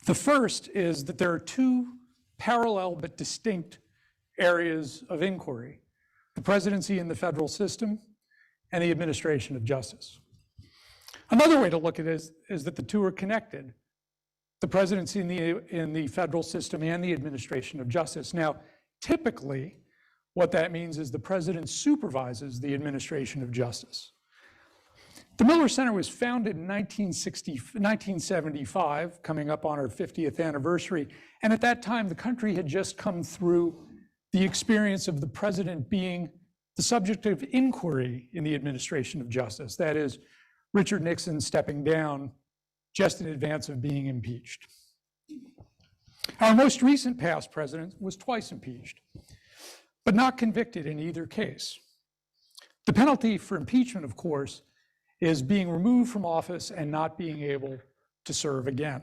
The first is that there are two parallel but distinct areas of inquiry: the presidency and the federal system, and the administration of justice. Another way to look at it is that the two are connected: the presidency in the federal system and the administration of justice. Now, typically, what that means is the president supervises the administration of justice. The Miller Center was founded in 1975, coming up on our 50th anniversary, and at that time, the country had just come through the experience of the president being the subject of inquiry in the administration of justice. That is, Richard Nixon stepping down just in advance of being impeached. Our most recent past president was twice impeached, but not convicted in either case. The penalty for impeachment, of course, is being removed from office and not being able to serve again.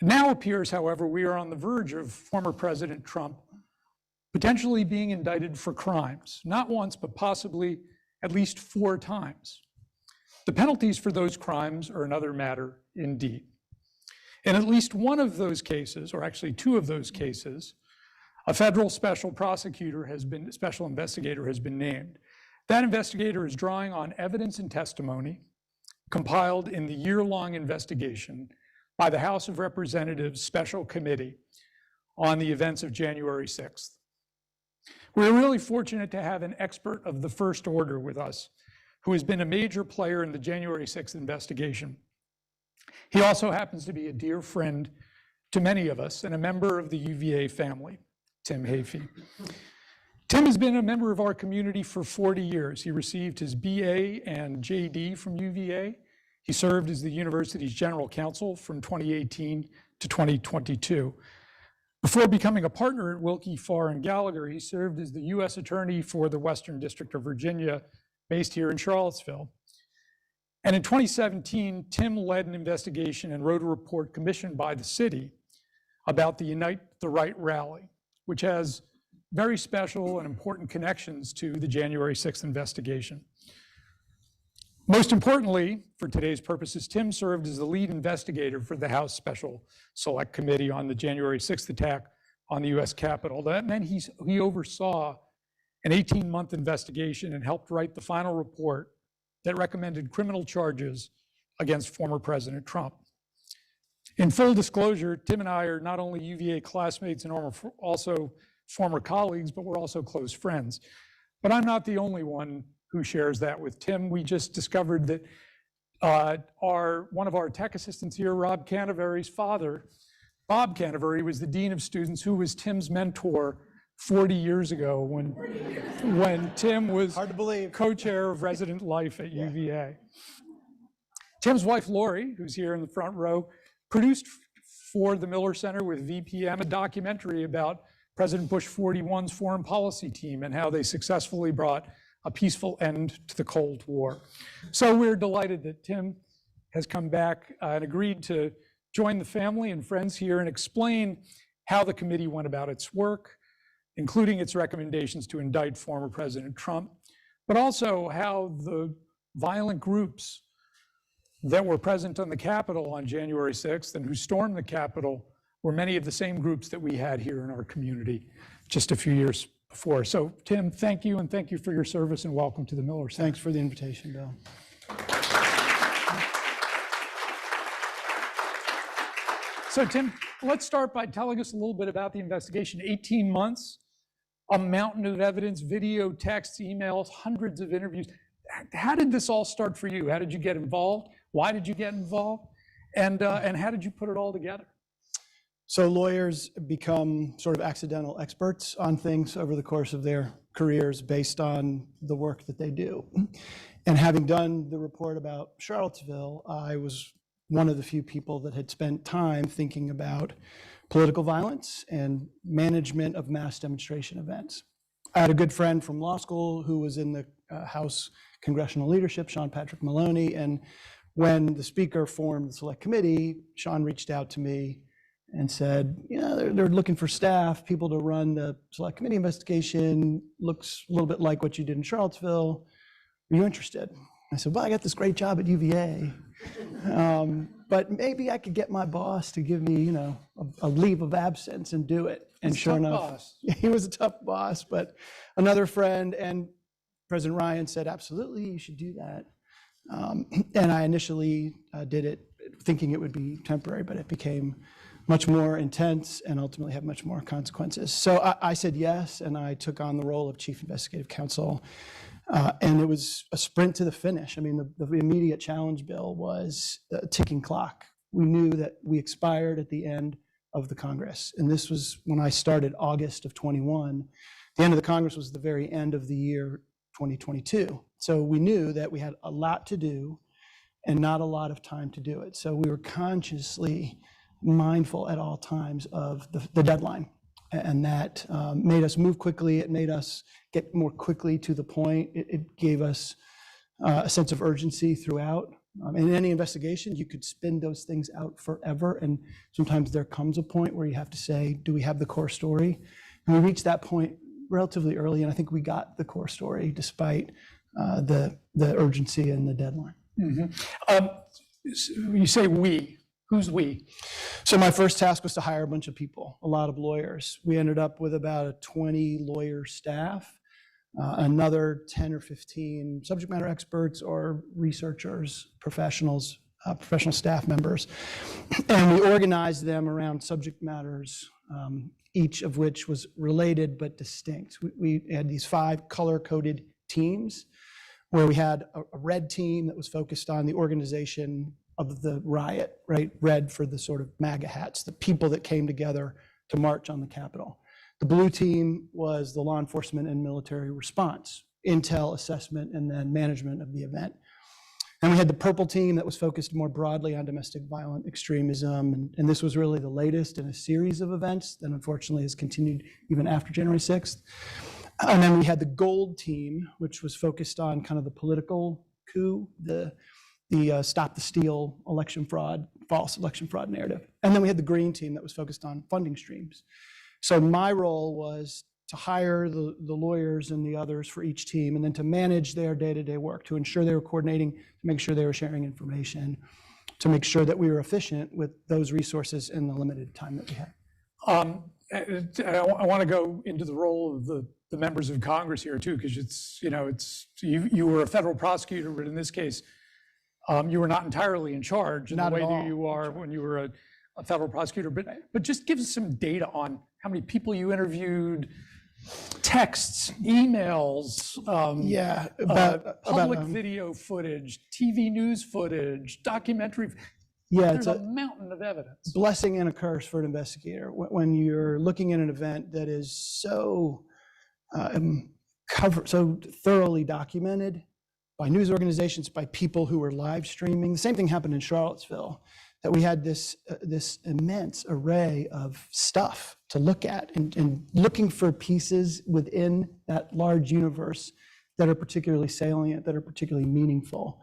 It now appears, however, we are on the verge of former President Trump potentially being indicted for crimes, not once, but possibly at least 4 times. The penalties for those crimes are another matter indeed. In at least one of those cases, or actually 2 of those cases, a federal special investigator has been named. That investigator is drawing on evidence and testimony compiled in the year-long investigation by the House of Representatives Special Committee on the events of January 6th. We're really fortunate to have an expert of the first order with us, who has been a major player in the January 6th investigation. He also happens to be a dear friend to many of us and a member of the UVA family, Tim Heaphy. Tim has been a member of our community for 40 years. He received his BA and JD from UVA. He served as the university's general counsel from 2018 to 2022. Before becoming a partner at Wilkie, Farr & Gallagher, he served as the U.S. Attorney for the Western District of Virginia, based here in Charlottesville. And in 2017, Tim led an investigation and wrote a report commissioned by the city about the Unite the Right rally, which has very special and important connections to the January 6th investigation. Most importantly, for today's purposes, Tim served as the lead investigator for the House Special Select Committee on the January 6th attack on the US Capitol. That meant he oversaw an 18-month investigation and helped write the final report that recommended criminal charges against former President Trump. In full disclosure, Tim and I are not only UVA classmates and also former colleagues, but we're also close friends. But I'm not the only one who shares that with Tim. We just discovered that one of our tech assistants here, Rob Canavery's father, Bob Canavery, was the dean of students who was Tim's mentor 40 years ago when Tim was co-chair of resident life at UVA. Tim's wife, Lori, who's here in the front row, produced for the Miller Center with VPM a documentary about President Bush 41's foreign policy team and how they successfully brought a peaceful end to the Cold War. So we're delighted that Tim has come back and agreed to join the family and friends here and explain how the committee went about its work, including its recommendations to indict former President Trump, but also how the violent groups that were present on the Capitol on January 6th and who stormed the Capitol were many of the same groups that we had here in our community just a few years before. So Tim, thank you, and thank you for your service, and welcome to the Miller Center. Thanks for the invitation, Bill. So Tim, let's start by telling us a little bit about the investigation. 18 months, a mountain of evidence, video, texts, emails, hundreds of interviews. How did this all start for you? How did you get involved? Why did you get involved? And how did you put it all together? So lawyers become sort of accidental experts on things over the course of their careers based on the work that they do. And having done the report about Charlottesville, I was one of the few people that had spent time thinking about political violence and management of mass demonstration events. I had a good friend from law school who was in the House Congressional Leadership, Sean Patrick Maloney, and when the speaker formed the select committee, Sean reached out to me and said, they're looking for staff, people to run the select committee investigation, looks a little bit like what you did in Charlottesville. Are you interested? I said, well, I got this great job at UVA, but maybe I could get my boss to give me, a leave of absence and do it. And sure enough, he was a tough boss, but another friend and President Ryan said, absolutely, you should do that. And I initially did it thinking it would be temporary, but it became much more intense and ultimately had much more consequences. So I said yes, and I took on the role of Chief Investigative Counsel. And it was a sprint to the finish. I mean, the immediate challenge, Bill, was a ticking clock. We knew that we expired at the end of the Congress. And this was when I started August of 21. The end of the Congress was the very end of the year 2022. So we knew that we had a lot to do and not a lot of time to do it. So we were consciously mindful at all times of the deadline. And that made us move quickly. It made us get more quickly to the point. It gave us a sense of urgency throughout. In any investigation, you could spin those things out forever. And sometimes there comes a point where you have to say, do we have the core story? And we reached that point relatively early. And I think we got the core story despite the urgency and the deadline. Mm-hmm. You say we. Who's we? So my first task was to hire a bunch of people, a lot of lawyers. We ended up with about a 20 lawyer staff, another 10 or 15 subject matter experts or researchers, professionals, professional staff members. And we organized them around subject matters, each of which was related but distinct. We had these 5 color-coded teams where we had a red team that was focused on the organization of the riot, right? Red for the sort of MAGA hats, the people that came together to march on the Capitol. The blue team was the law enforcement and military response, intel assessment, and then management of the event. And we had the purple team that was focused more broadly on domestic violent extremism. And this was really the latest in a series of events that unfortunately has continued even after January 6th. And then we had the gold team, which was focused on kind of the political coup, the stop the steal election fraud, false election fraud narrative. And then we had the green team that was focused on funding streams. So my role was to hire the lawyers and the others for each team, and then to manage their day-to-day work, to ensure they were coordinating, to make sure they were sharing information, to make sure that we were efficient with those resources in the limited time that we had. I want to go into the role of the members of Congress here too, because you were a federal prosecutor, but in this case, you were not entirely in charge in the way that you are when you were a federal prosecutor. But just give us some data on how many people you interviewed, texts, emails, public video footage, TV news footage, documentary. There's a mountain of evidence. Blessing and a curse for an investigator when you're looking at an event that is so so thoroughly documented by news organizations, by people who were live streaming. The same thing happened in Charlottesville, that we had this immense array of stuff to look at and looking for pieces within that large universe that are particularly salient, that are particularly meaningful.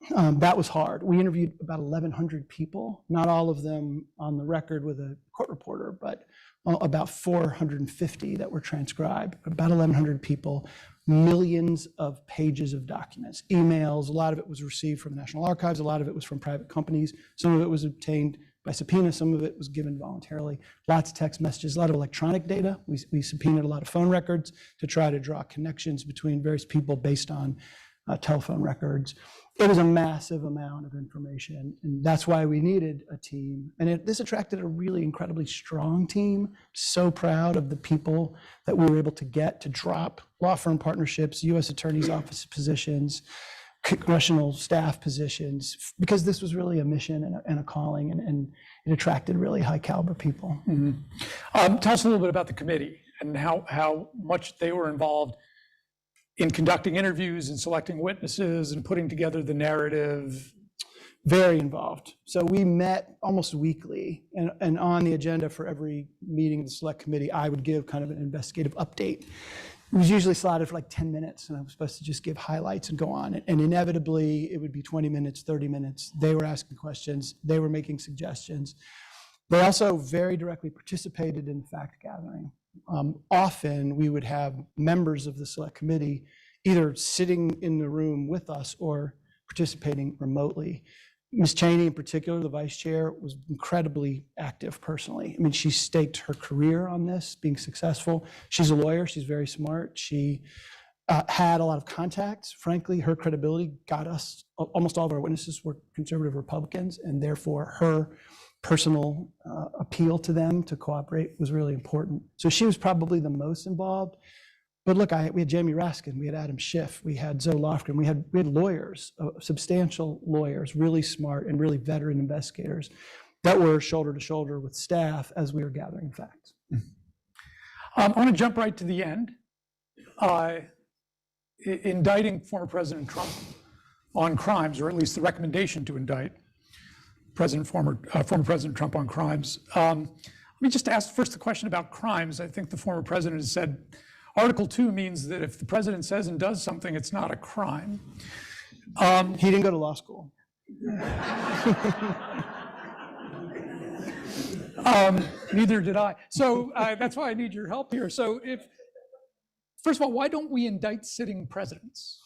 That was hard. We interviewed about 1,100 people, not all of them on the record with a court reporter, but about 450 that were transcribed, about 1,100 people, millions of pages of documents, emails. A lot of it was received from the National Archives. A lot of it was from private companies. Some of it was obtained by subpoena. Some of it was given voluntarily. Lots of text messages, a lot of electronic data. We subpoenaed a lot of phone records to try to draw connections between various people based on telephone records. It was a massive amount of information, and that's why we needed a team. And this attracted a really incredibly strong team. So proud of the people that we were able to get to drop law firm partnerships, U.S. Attorney's Office positions, congressional staff positions, because this was really a mission and a calling, and it attracted really high caliber people. Mm-hmm. Tell us a little bit about the committee and how much they were involved in conducting interviews and selecting witnesses and putting together the narrative. Very involved. So we met almost weekly, and on the agenda for every meeting of the select committee, I would give kind of an investigative update. It was usually slotted for like 10 minutes, and I was supposed to just give highlights and go on. And inevitably, it would be 20 minutes, 30 minutes. They were asking questions. They were making suggestions. They also very directly participated in fact gathering. Often, we would have members of the select committee either sitting in the room with us or participating remotely. Ms. Cheney in particular, the vice chair, was incredibly active personally. I mean, she staked her career on this, being successful. She's a lawyer, she's very smart. She had a lot of contacts. Frankly, her credibility got us, almost all of our witnesses were conservative Republicans, and therefore her personal appeal to them to cooperate was really important. So she was probably the most involved. But look, we had Jamie Raskin, we had Adam Schiff, we had Zoe Lofgren, we had lawyers, substantial lawyers, really smart and really veteran investigators that were shoulder to shoulder with staff as we were gathering facts. I want to jump right to the end. Indicting former President Trump on crimes, or at least the recommendation to indict former President Trump on crimes. Let me just ask first the question about crimes. I think the former president has said Article 2 means that if the president says and does something, it's not a crime. He didn't go to law school. Neither did I. So that's why I need your help here. So first of all, why don't we indict sitting presidents?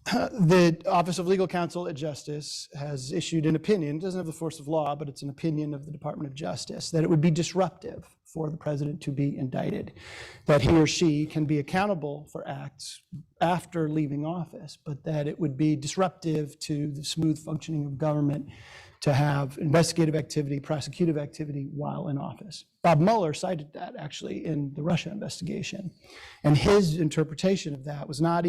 The Office of Legal Counsel at Justice has issued an opinion, it doesn't have the force of law, but it's an opinion of the Department of Justice, that it would be disruptive for the president to be indicted, that he or she can be accountable for acts after leaving office, but that it would be disruptive to the smooth functioning of government to have investigative activity, prosecutive activity while in office. Bob Mueller cited that actually in the Russia investigation. And his interpretation of that was not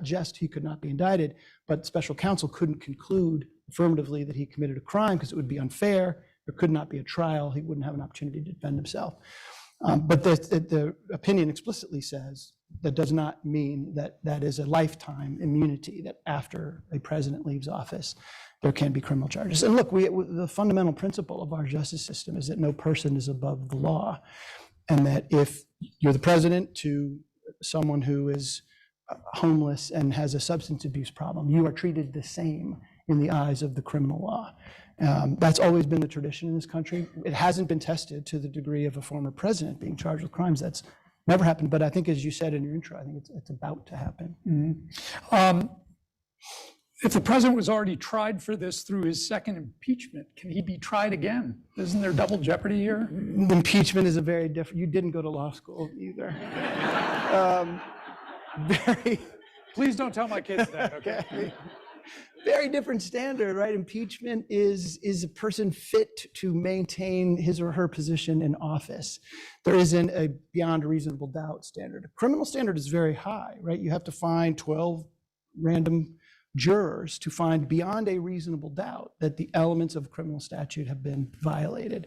just he could not be indicted, but special counsel couldn't conclude affirmatively that he committed a crime because it would be unfair. There could not be a trial. He wouldn't have an opportunity to defend himself. But the opinion explicitly says that does not mean that that is a lifetime immunity, that after a president leaves office, there can be criminal charges. And look, the fundamental principle of our justice system is that no person is above the law, and that if you're the president to someone who is homeless and has a substance abuse problem, you are treated the same in the eyes of the criminal law. That's always been the tradition in this country. It hasn't been tested to the degree of a former president being charged with crimes. That's never happened. But I think, as you said in your intro, I think it's about to happen. Mm-hmm. If the president was already tried for this through his second impeachment, can he be tried again? Isn't there double jeopardy here? Impeachment is a very different, you didn't go to law school either. Please don't tell my kids that, okay? Very different standard, right? Impeachment is a person fit to maintain his or her position in office. There isn't a beyond a reasonable doubt standard. A criminal standard is very high, right? You have to find 12 random jurors to find beyond a reasonable doubt that the elements of a criminal statute have been violated.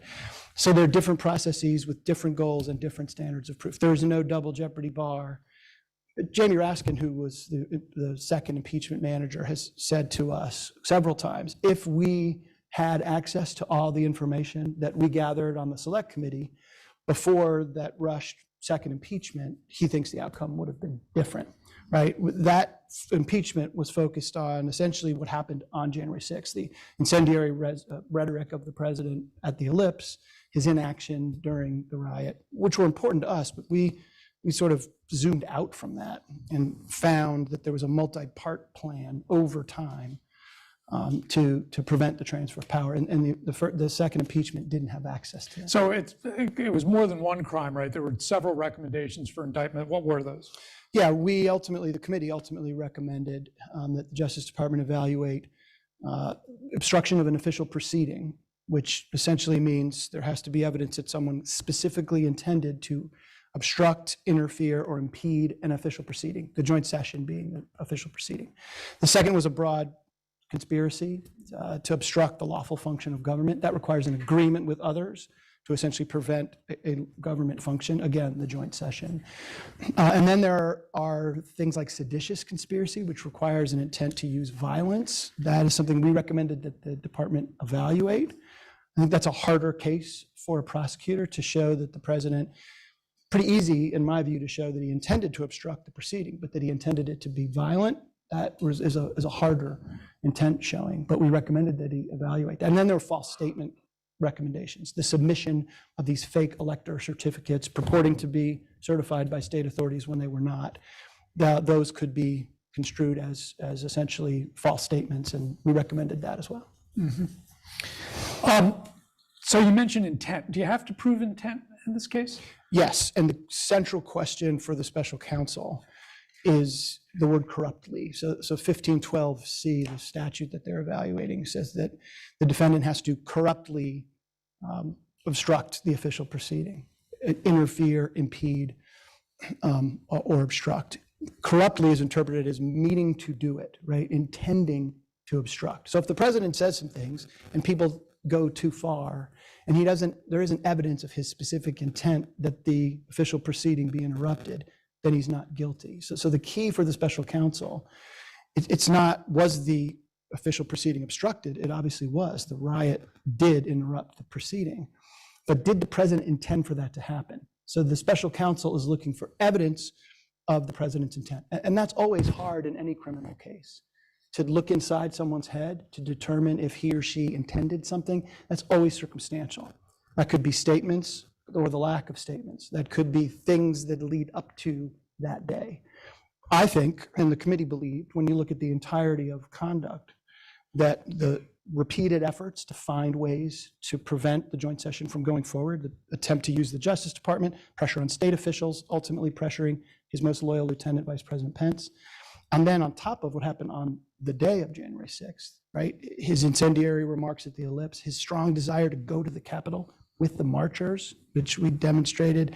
So there are different processes with different goals and different standards of proof. There is no double jeopardy bar. Jamie Raskin, who was the second impeachment manager, has said to us several times, if we had access to all the information that we gathered on the select committee before that rushed second impeachment, he thinks the outcome would have been different, right? That impeachment was focused on essentially what happened on January 6th, the incendiary rhetoric of the president at the Ellipse, his inaction during the riot, which were important to us, but we sort of zoomed out from that and found that there was a multi-part plan over time to prevent the transfer of power. And the second impeachment didn't have access to it. So it was more than one crime, right? There were several recommendations for indictment. What were those? Yeah, the committee ultimately recommended that the Justice Department evaluate obstruction of an official proceeding, which essentially means there has to be evidence that someone specifically intended to obstruct, interfere, or impede an official proceeding, the joint session being the official proceeding. The second was a broad conspiracy to obstruct the lawful function of government. That requires an agreement with others to essentially prevent a government function, again, the joint session. And then there are things like seditious conspiracy, which requires an intent to use violence. That is something we recommended that the department evaluate. I think that's a harder case for a prosecutor to show that the president, pretty easy, in my view, to show that he intended to obstruct the proceeding, but that he intended it to be violent. That is a harder intent showing, but we recommended that he evaluate that. And then there were false statement recommendations, the submission of these fake elector certificates purporting to be certified by state authorities when they were not. Those could be construed as essentially false statements, and we recommended that as well. So you mentioned intent. Do you have to prove intent in this case? Yes, and the central question for the special counsel is the word corruptly. So 1512C, the statute that they're evaluating, says that the defendant has to corruptly obstruct the official proceeding, interfere, impede, or obstruct. Corruptly is interpreted as meaning to do it, right? Intending to obstruct. So if the president says some things and people go too far, and there isn't evidence of his specific intent that the official proceeding be interrupted, then he's not guilty. So the key for the special counsel, it's not, was the official proceeding obstructed? It obviously was. The riot did interrupt the proceeding. But did the president intend for that to happen? So the special counsel is looking for evidence of the president's intent. And that's always hard in any criminal case. To look inside someone's head to determine if he or she intended something, that's always circumstantial. That could be statements or the lack of statements. That could be things that lead up to that day. I think, and the committee believed, when you look at the entirety of conduct, that the repeated efforts to find ways to prevent the joint session from going forward, the attempt to use the Justice Department, pressure on state officials, ultimately pressuring his most loyal lieutenant, Vice President Pence, and then on top of what happened on the day of January 6th, right? His incendiary remarks at the Ellipse, his strong desire to go to the Capitol with the marchers, which we demonstrated.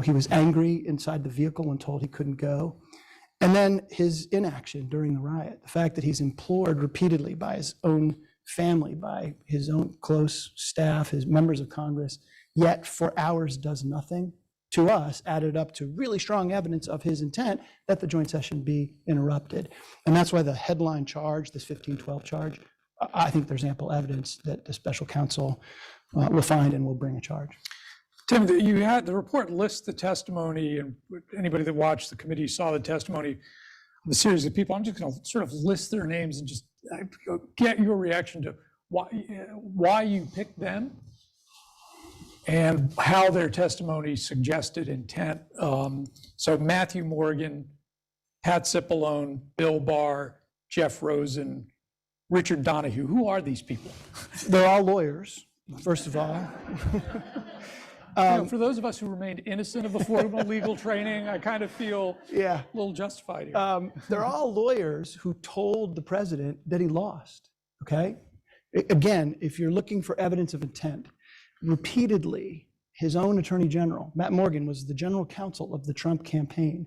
He was angry inside the vehicle when told he couldn't go. And then his inaction during the riot, the fact that he's implored repeatedly by his own family, by his own close staff, his members of Congress, yet for hours does nothing, to us added up to really strong evidence of his intent that the joint session be interrupted. And that's why the headline charge, this 1512 charge, I think there's ample evidence that the special counsel will find and will bring a charge. Tim, the report lists the testimony, and anybody that watched the committee saw the testimony of a series of people. I'm just going to sort of list their names and just get your reaction to why you picked them and how their testimony suggested intent. So Matthew Morgan, Pat Cipollone, Bill Barr, Jeff Rosen, Richard Donahue. Who are these people? They're all lawyers, first of all. For those of us who remained innocent of a formal legal training, I kind of feel a little justified here. They're all lawyers who told the president that he lost, okay? Again, if you're looking for evidence of intent, repeatedly, his own attorney general, Matt Morgan, was the general counsel of the Trump campaign.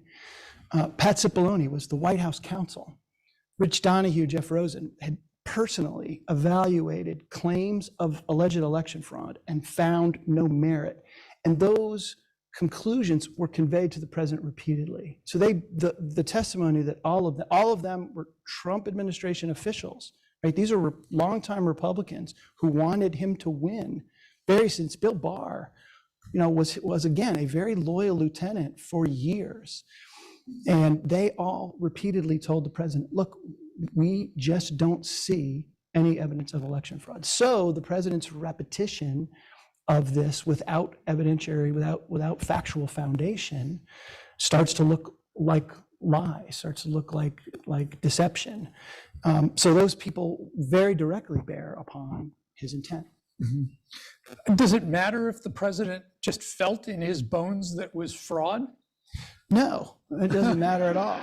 Pat Cipollone was the White House counsel. Rich Donahue, Jeff Rosen had personally evaluated claims of alleged election fraud and found no merit. And those conclusions were conveyed to the president repeatedly. So the testimony that all of them were Trump administration officials, right? These are longtime Republicans who wanted him to win. Since Bill Barr, was again a very loyal lieutenant for years. And they all repeatedly told the president, look, we just don't see any evidence of election fraud. So the president's repetition of this without evidentiary, without factual foundation, starts to look like lies, starts to look like deception. So those people very directly bear upon his intent. Mm-hmm. Does it matter if the president just felt in his bones that was fraud? No, it doesn't matter at all.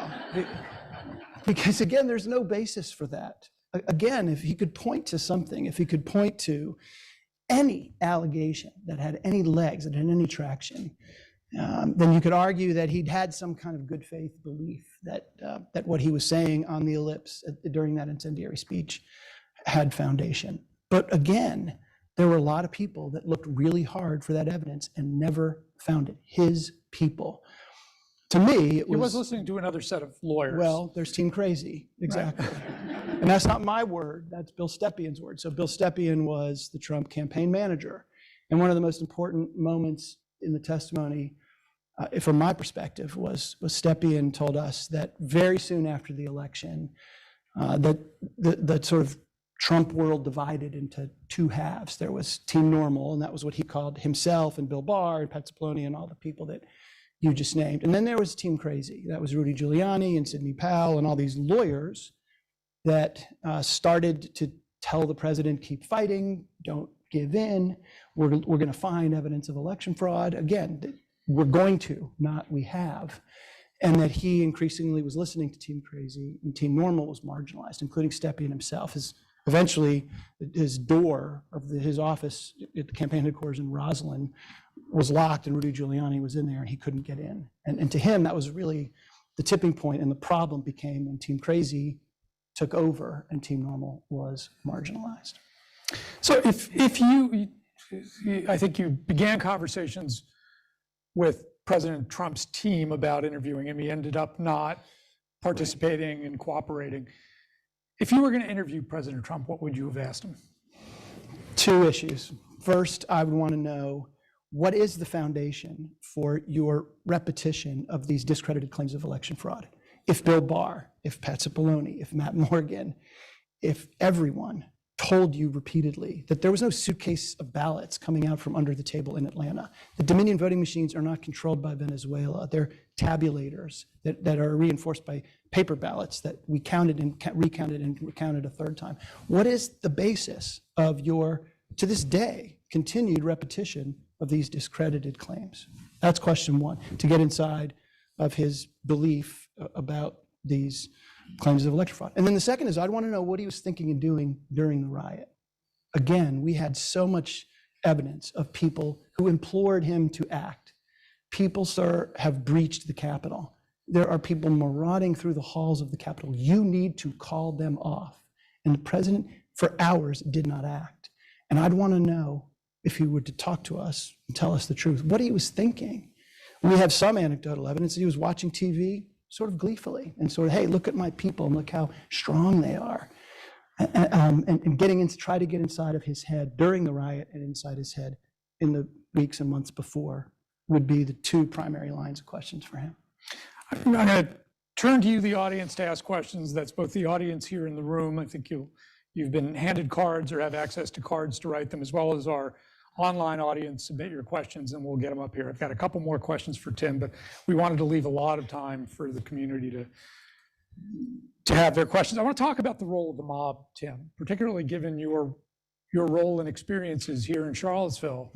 Because again, there's no basis for that. Again, if he could point to something, if he could point to any allegation that had any legs, that had any traction, then you could argue that he'd had some kind of good faith belief that what he was saying on the Ellipse during that incendiary speech had foundation. But again, there were a lot of people that looked really hard for that evidence and never found it. His people. To me, it was... He was listening to another set of lawyers. Well, there's Team Crazy, exactly. Right. And that's not my word, that's Bill Stepien's word. So Bill Stepien was the Trump campaign manager. And one of the most important moments in the testimony, from my perspective, was Stepien told us that very soon after the election, that the sort of Trump world divided into two halves. There was Team Normal, and that was what he called himself and Bill Barr and Pat Cipollone and all the people that you just named. And then there was Team Crazy. That was Rudy Giuliani and Sidney Powell and all these lawyers that started to tell the president, keep fighting, don't give in. We're going to find evidence of election fraud. Again, we're going to, not we have. And that he increasingly was listening to Team Crazy, and Team Normal was marginalized, including Stepien himself. Eventually, his door of his office at the campaign headquarters in Roslyn was locked, and Rudy Giuliani was in there, and he couldn't get in. And to him, that was really the tipping point, and the problem became when Team Crazy took over and Team Normal was marginalized. So if you, I think you began conversations with President Trump's team about interviewing him. He ended up not participating and cooperating. If you were going to interview President Trump, what would you have asked him? Two issues. First, I would want to know, what is the foundation for your repetition of these discredited claims of election fraud? If Bill Barr, if Pat Cipollone, if Matt Morgan, if everyone told you repeatedly that there was no suitcase of ballots coming out from under the table in Atlanta, the Dominion voting machines are not controlled by Venezuela, they're tabulators that are reinforced by paper ballots that we counted and recounted and recounted a third time. What is the basis of your, to this day, continued repetition of these discredited claims? That's question one, to get inside of his belief about these claims of election fraud. And then the second is, I'd want to know what he was thinking and doing during the riot. Again, we had so much evidence of people who implored him to act. People, sir, have breached the Capitol. There are people marauding through the halls of the Capitol. You need to call them off. And the president, for hours, did not act. And I'd want to know, if he were to talk to us and tell us the truth, what he was thinking. We have some anecdotal evidence that he was watching TV sort of gleefully and sort of, hey, look at my people and look how strong they are. And getting into, try to get inside of his head during the riot and inside his head in the weeks and months before would be the two primary lines of questions for him. I'm going to turn to you, the audience, to ask questions. That's both the audience here in the room. I think you've been handed cards or have access to cards to write them, as well as our online audience. Submit your questions and we'll get them up here. I've got a couple more questions for Tim, but we wanted to leave a lot of time for the community to have their questions. I want to talk about the role of the mob, Tim, particularly given your role and experiences here in Charlottesville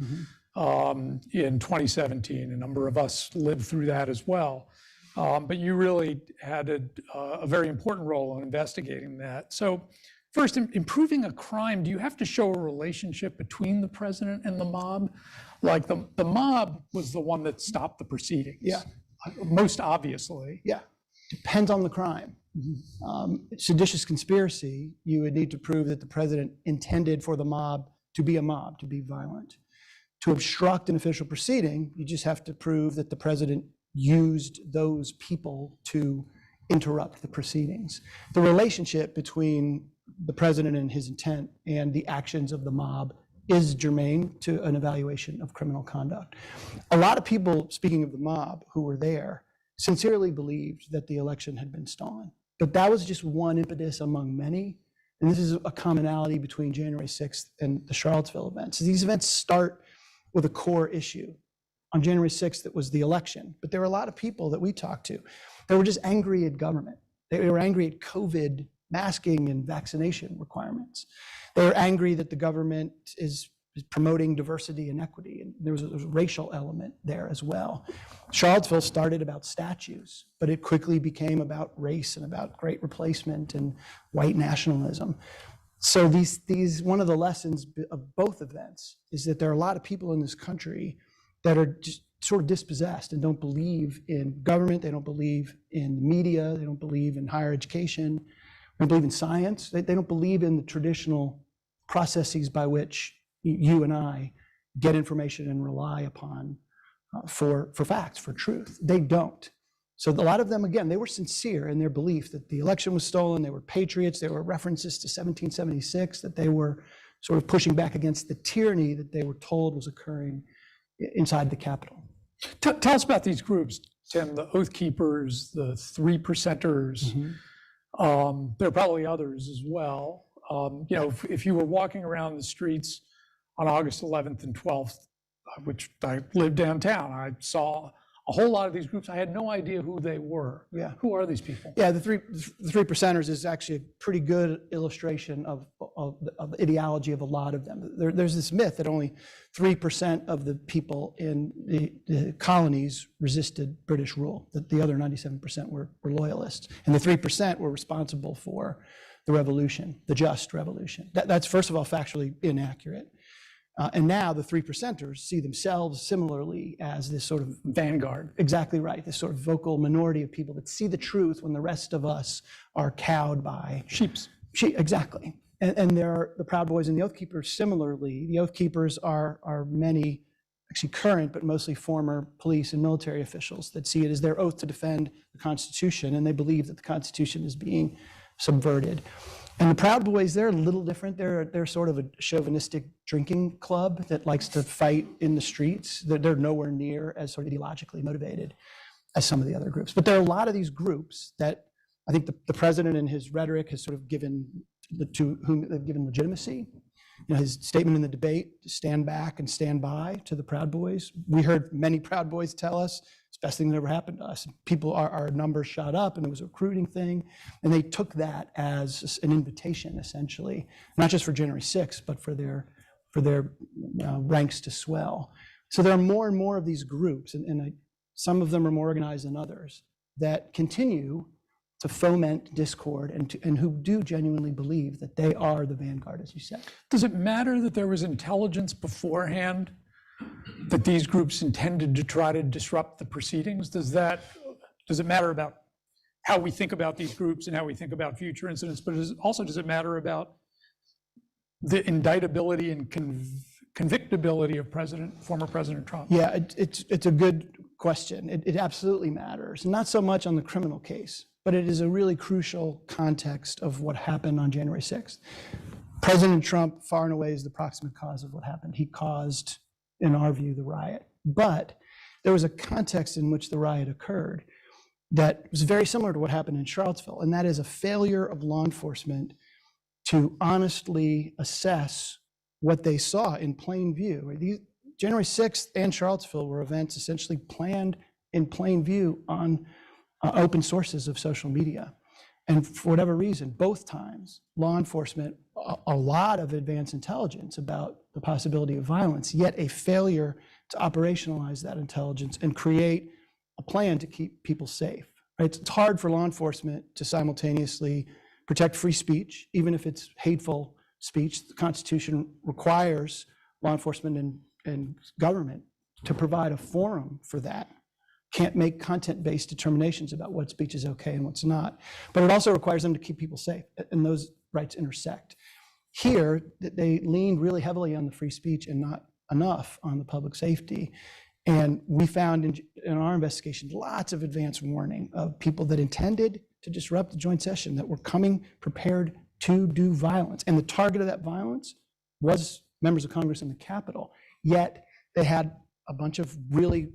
in 2017. A number of us lived through that as well. But you really had a very important role in investigating that. So first, improving a crime, do you have to show a relationship between the president and the mob? Like the mob was the one that stopped the proceedings. Yeah. Most obviously. Yeah. Depends on the crime. Seditious conspiracy, you would need to prove that the president intended for the mob, to be violent. To obstruct an official proceeding, you just have to prove that the president used those people to interrupt the proceedings. The relationship between the president and his intent and the actions of the mob is germane to an evaluation of criminal conduct. A lot of people, speaking of the mob, who were there, sincerely believed that the election had been stolen. But that was just one impetus among many. And this is a commonality between January 6th and the Charlottesville events. These events start with a core issue. On January 6th, it was the election. But there were a lot of people that we talked to that were just angry at government. They were angry at COVID masking and vaccination requirements. They were angry that the government is promoting diversity and equity. And there was a racial element there as well. Charlottesville started about statues, but it quickly became about race and about great replacement and white nationalism. So one of the lessons of both events is that there are a lot of people in this country that are just sort of dispossessed and don't believe in government, they don't believe in media, they don't believe in higher education, they don't believe in science, they don't believe in the traditional processes by which you and I get information and rely upon for facts, for truth. They don't. So a lot of them, again, they were sincere in their belief that the election was stolen, they were patriots, there were references to 1776, that they were sort of pushing back against the tyranny that they were told was occurring inside the Capitol. Tell us about these groups, Tim, the Oath Keepers, the 3%ers. There are probably others as well. If you were walking around the streets on August 11th and 12th, which I lived downtown, I saw a whole lot of these groups, I had no idea who they were. Yeah. Who are these people? Yeah, the three percenters is actually a pretty good illustration of the ideology of a lot of them. There's this myth that only 3% of the people in the colonies resisted British rule, that the other 97% were loyalists. And the 3% were responsible for the revolution, the just revolution. That's, first of all, factually inaccurate. And now the 3%ers see themselves similarly as this sort of vanguard. Exactly right. This sort of vocal minority of people that see the truth when the rest of us are cowed by sheeps. Exactly. And there are the Proud Boys and the Oath Keepers similarly. The Oath Keepers are many, actually current, but mostly former police and military officials that see it as their oath to defend the Constitution, and they believe that the Constitution is being subverted. And the Proud Boys, they're a little different. They're sort of a chauvinistic drinking club that likes to fight in the streets. They're nowhere near as sort of ideologically motivated as some of the other groups. But there are a lot of these groups that I think the president in his rhetoric has sort of given, to whom they've given legitimacy. You know, his statement in the debate, to stand back and stand by to the Proud Boys. We heard many Proud Boys tell us it's the best thing that ever happened to us. People, our numbers shot up, and it was a recruiting thing. And they took that as an invitation, essentially, not just for January 6th, but for their ranks to swell. So there are more and more of these groups, and some of them are more organized than others, that continue to foment discord and who do genuinely believe that they are the vanguard, as you said. Does it matter that there was intelligence beforehand that these groups intended to try to disrupt the proceedings? Does it matter about how we think about these groups and how we think about future incidents? But does it matter about the indictability and convictability of former President Trump? Yeah, it's a good question. It absolutely matters. Not so much on the criminal case, but it is a really crucial context of what happened on January 6th. President Trump, far and away, is the proximate cause of what happened. He caused, in our view, the riot. But there was a context in which the riot occurred that was very similar to what happened in Charlottesville, and that is a failure of law enforcement to honestly assess what they saw in plain view. January 6th and Charlottesville were events essentially planned in plain view on open sources of social media. And for whatever reason, both times, law enforcement, a lot of advanced intelligence about the possibility of violence, yet a failure to operationalize that intelligence and create a plan to keep people safe. Right? It's hard for law enforcement to simultaneously protect free speech, even if it's hateful speech. The Constitution requires law enforcement and government to provide a forum for that. Can't make content-based determinations about what speech is okay and what's not. But it also requires them to keep people safe, and those rights intersect. Here, they leaned really heavily on the free speech and not enough on the public safety. And we found in our investigation lots of advance warning of people that intended to disrupt the joint session, that were coming prepared to do violence. And the target of that violence was members of Congress in the Capitol. Yet they had a bunch of really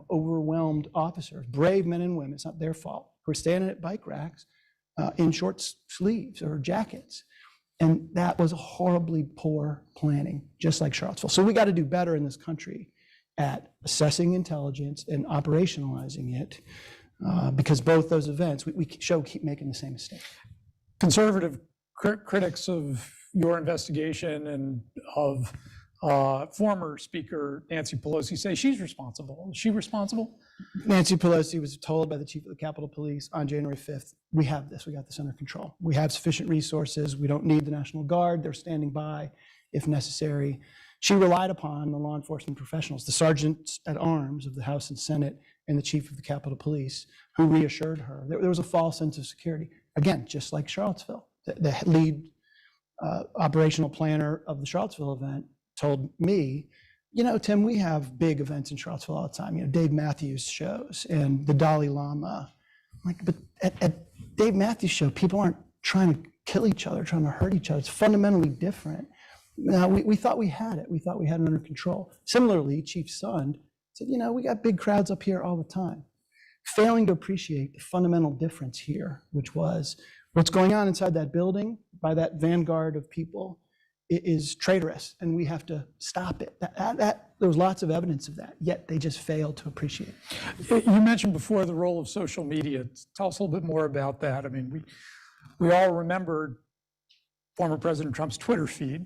overwhelmed officers, brave men and women, it's not their fault, who were standing at bike racks in short sleeves or jackets. And that was horribly poor planning, just like Charlottesville. So we got to do better in this country at assessing intelligence and operationalizing it, because both those events, we keep making the same mistake. Conservative critics of your investigation and of former Speaker Nancy Pelosi say she's responsible. Is she responsible? Nancy Pelosi was told by the chief of the Capitol Police on January 5th, we got this under control. We have sufficient resources. We don't need the National Guard. They're standing by if necessary. She relied upon the law enforcement professionals, the sergeants at arms of the House and Senate and the chief of the Capitol Police, who reassured her. There was a false sense of security. Again, just like Charlottesville. The lead operational planner of the Charlottesville event told me, Tim, we have big events in Charlottesville all the time. Dave Matthews shows and the Dalai Lama. I'm like, but at Dave Matthews' show, people aren't trying to kill each other, trying to hurt each other. It's fundamentally different. Now, we thought we had it. We thought we had it under control. Similarly, Chief Sund said, we got big crowds up here all the time. Failing to appreciate the fundamental difference here, which was what's going on inside that building by that vanguard of people is traitorous, and we have to stop it. There was lots of evidence of that, yet they just failed to appreciate it. You mentioned before the role of social media. Tell us a little bit more about that. I mean, we all remember former President Trump's Twitter feed,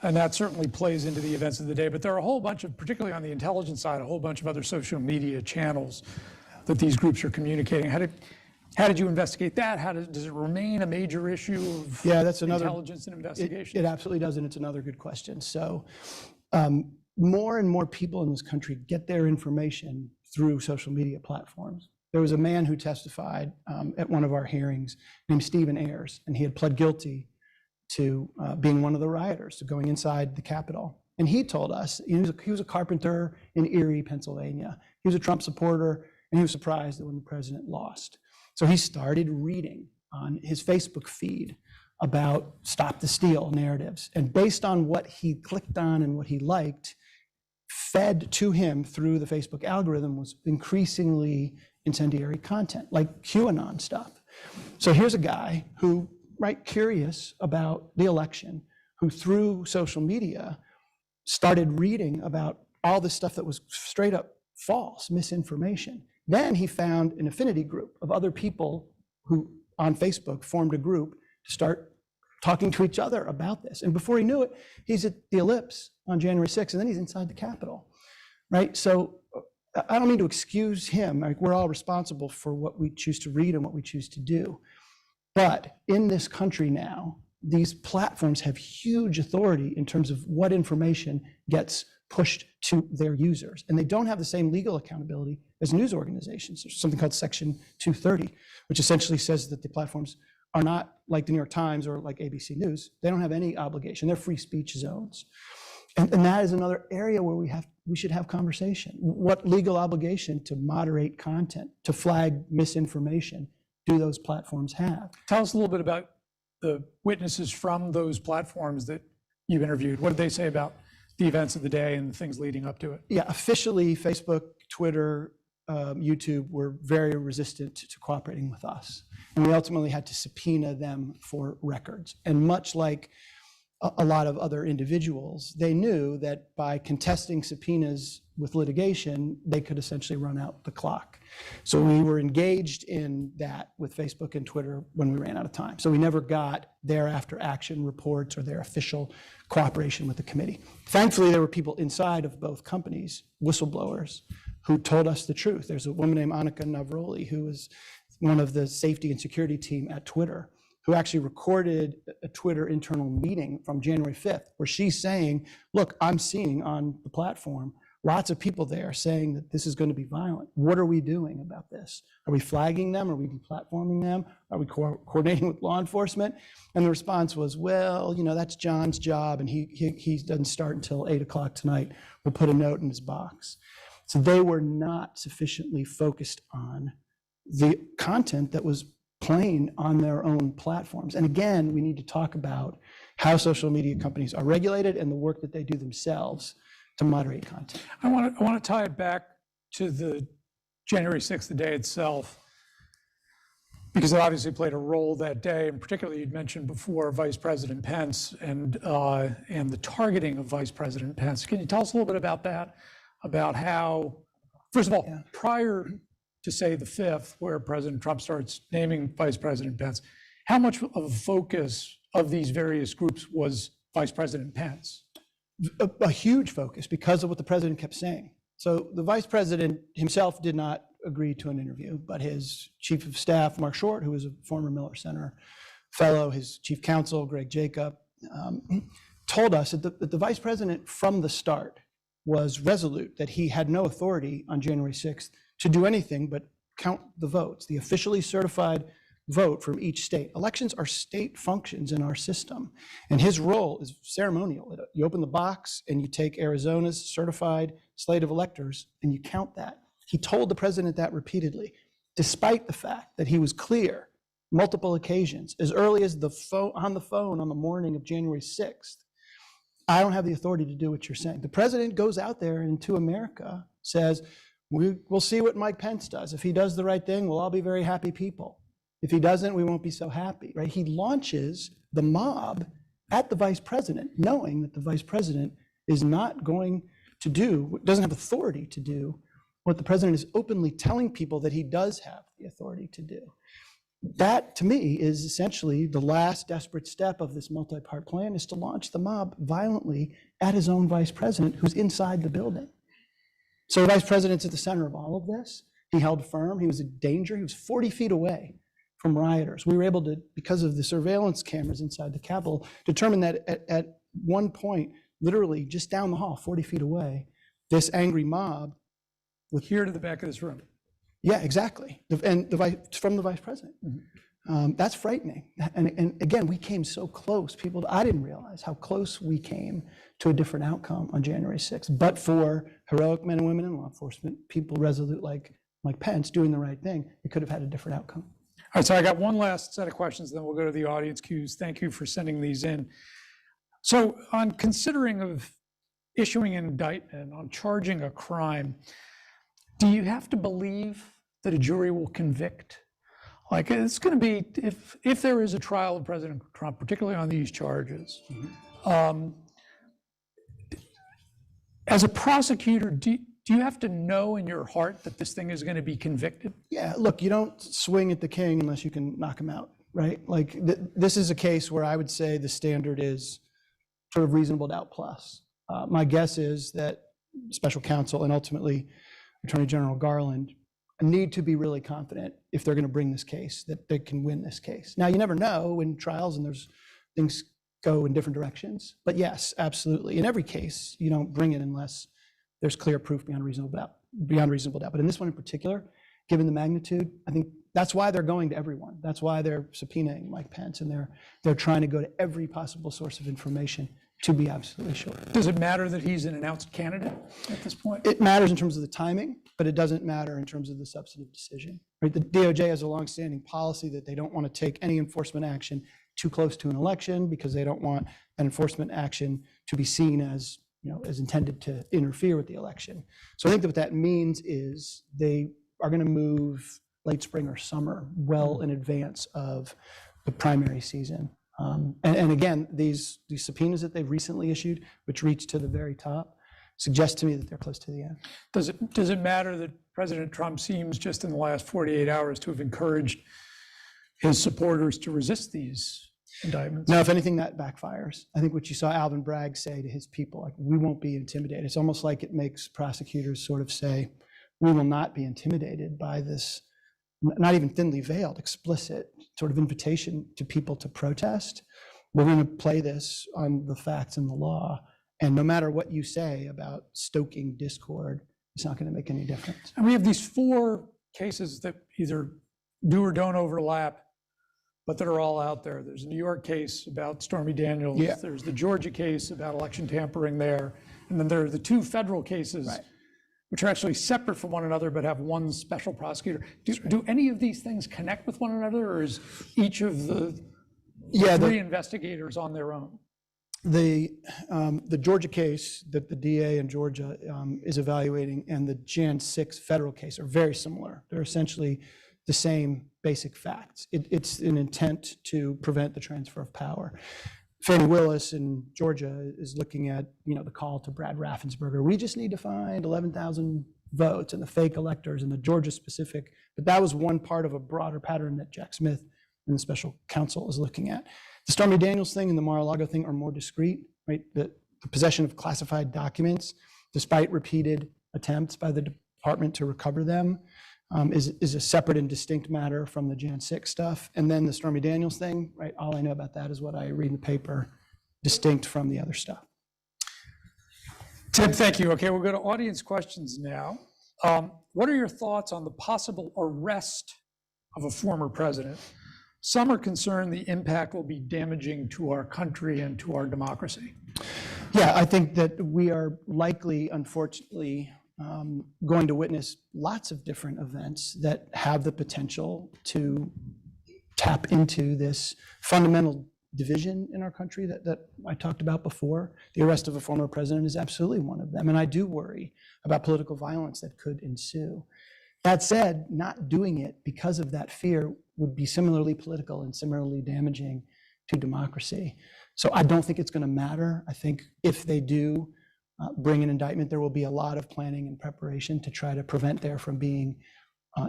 and that certainly plays into the events of the day. But there are a whole bunch of, particularly on the intelligence side, a whole bunch of other social media channels that these groups are communicating. How did you investigate that? Does it remain a major issue of that's another, intelligence and investigation? It absolutely does, and it's another good question. So more and more people in this country get their information through social media platforms. There was a man who testified at one of our hearings named Stephen Ayers, and he had pled guilty to being one of the rioters, to going inside the Capitol. And he told us, he was a carpenter in Erie, Pennsylvania. He was a Trump supporter, and he was surprised that when the president lost. So he started reading on his Facebook feed about Stop the Steal narratives. And based on what he clicked on and what he liked, fed to him through the Facebook algorithm was increasingly incendiary content, like QAnon stuff. So here's a guy who, curious about the election, who through social media started reading about all this stuff that was straight up false, misinformation. Then he found an affinity group of other people who on Facebook formed a group to start talking to each other about this. And before he knew it, he's at the Ellipse on January 6th, and then he's inside the Capitol, right? So I don't mean to excuse him. We're all responsible for what we choose to read and what we choose to do. But in this country now, these platforms have huge authority in terms of what information gets pushed to their users. And they don't have the same legal accountability as news organizations. There's something called Section 230, which essentially says that the platforms are not like the New York Times or like ABC News. They don't have any obligation. They're free speech zones. And that is another area where we should have conversation. What legal obligation to moderate content, to flag misinformation, do those platforms have? Tell us a little bit about the witnesses from those platforms that you've interviewed. What did they say about the events of the day and the things leading up to it? Yeah, officially, Facebook, Twitter, YouTube were very resistant to cooperating with us. And we ultimately had to subpoena them for records. And much like a lot of other individuals, they knew that by contesting subpoenas with litigation, they could essentially run out the clock. So we were engaged in that with Facebook and Twitter when we ran out of time. So we never got their after action reports or their official cooperation with the committee. Thankfully, there were people inside of both companies, whistleblowers, who told us the truth. There's a woman named Annika Navroli, who was one of the safety and security team at Twitter, who actually recorded a Twitter internal meeting from January 5th, where she's saying, look, I'm seeing on the platform lots of people there saying that this is going to be violent. What are we doing about this? Are we flagging them? Are we deplatforming them? Are we coordinating with law enforcement? And the response was, well, that's John's job, and he doesn't start until 8 o'clock tonight. We'll put a note in his box. So they were not sufficiently focused on the content that was plain on their own platforms. And again, we need to talk about how social media companies are regulated and the work that they do themselves to moderate content. I want to tie it back to the January 6th, the day itself, because it obviously played a role that day, and particularly you'd mentioned before Vice President Pence and the targeting of Vice President Pence. Can you tell us a little bit about that? About how, first of all, prior to say the 5th, where President Trump starts naming Vice President Pence, how much of a focus of these various groups was Vice President Pence? A huge focus because of what the president kept saying. So the vice president himself did not agree to an interview, but his chief of staff, Mark Short, who was a former Miller Center fellow, his chief counsel, Greg Jacob, told us that the vice president from the start was resolute that he had no authority on January 6th to do anything but count the votes, the officially certified vote from each state. Elections are state functions in our system, and his role is ceremonial. You open the box and you take Arizona's certified slate of electors and you count that. He told the president that repeatedly, despite the fact that he was clear multiple occasions, as early as on the phone on the morning of January 6th, I don't have the authority to do what you're saying. The president goes out there and to America says, we'll see what Mike Pence does. If he does the right thing, we'll all be very happy people. If he doesn't, we won't be so happy, right? He launches the mob at the vice president, knowing that the vice president is not going to do, doesn't have authority to do what the president is openly telling people that he does have the authority to do. That, to me, is essentially the last desperate step of this multi-part plan, is to launch the mob violently at his own vice president, who's inside the building. So the vice president's at the center of all of this. He held firm. He was a danger. He was 40 feet away from rioters. We were able to, because of the surveillance cameras inside the Capitol, determine that at one point, literally just down the hall, 40 feet away, this angry mob with here to the back of this room. Yeah, exactly. And from the vice president. That's frightening. And again, we came so close. I didn't realize how close we came to a different outcome on January 6th. But for heroic men and women in law enforcement, people resolute like Pence doing the right thing, it could have had a different outcome. All right, so I got one last set of questions, then we'll go to the audience cues. Thank you for sending these in. So on considering of issuing an indictment, on charging a crime, do you have to believe that a jury will convict? Like, it's going to be, if there is a trial of President Trump, particularly on these charges, as a prosecutor, do you have to know in your heart that this thing is going to be convicted? Yeah, look, you don't swing at the king unless you can knock him out, right? Like, this is a case where I would say the standard is sort of reasonable doubt plus. My guess is that special counsel and ultimately Attorney General Garland need to be really confident if they're going to bring this case, that they can win this case. Now, you never know in trials, and there's things go in different directions. But yes, absolutely. In every case, you don't bring it unless there's clear proof beyond reasonable doubt. But in this one in particular, given the magnitude, I think that's why they're going to everyone. That's why they're subpoenaing Mike Pence, and they're trying to go to every possible source of information to be absolutely sure. Does it matter that he's an announced candidate at this point? It matters in terms of the timing, but it doesn't matter in terms of the substantive decision. Right? The DOJ has a longstanding policy that they don't want to take any enforcement action too close to an election because they don't want an enforcement action to be seen as, as intended to interfere with the election. So I think that what that means is they are going to move late spring or summer well in advance of the primary season. And again, these subpoenas that they've recently issued, which reach to the very top, suggest to me that they're close to the end. Does it matter that President Trump seems just in the last 48 hours to have encouraged his supporters to resist these indictments? No, if anything, that backfires. I think what you saw Alvin Bragg say to his people, like, we won't be intimidated. It's almost like it makes prosecutors sort of say, we will not be intimidated by this, not even thinly veiled, explicit sort of invitation to people to protest. We're going to play this on the facts and the law. And no matter what you say about stoking discord, it's not going to make any difference. And we have these 4 cases that either do or don't overlap, but that are all out there. There's a New York case about Stormy Daniels. Yeah. There's the Georgia case about election tampering there. And then there are the 2 federal cases, right, which are actually separate from one another, but have one special prosecutor. Do any of these things connect with one another, or is each of the 3 investigators on their own? The Georgia case that the DA in Georgia is evaluating and the Jan 6 federal case are very similar. They're essentially the same basic facts. It's an intent to prevent the transfer of power. Fannie Willis in Georgia is looking at, the call to Brad Raffensperger. We just need to find 11,000 votes and the fake electors and the Georgia specific. But that was one part of a broader pattern that Jack Smith and the special counsel is looking at. The Stormy Daniels thing and the Mar-a-Lago thing are more discrete, right? The possession of classified documents, despite repeated attempts by the department to recover them, is a separate and distinct matter from the Jan 6 stuff. And then the Stormy Daniels thing, right? All I know about that is what I read in the paper, distinct from the other stuff. Tim, thank you. Okay, we'll go to audience questions now. What are your thoughts on the possible arrest of a former president? Some are concerned the impact will be damaging to our country and to our democracy. Yeah, I think that we are likely, unfortunately, going to witness lots of different events that have the potential to tap into this fundamental division in our country that I talked about before. The arrest of a former president is absolutely one of them. And I do worry about political violence that could ensue. That said, not doing it because of that fear would be similarly political and similarly damaging to democracy. So I don't think it's going to matter. I think if they do bring an indictment, there will be a lot of planning and preparation to try to prevent there from being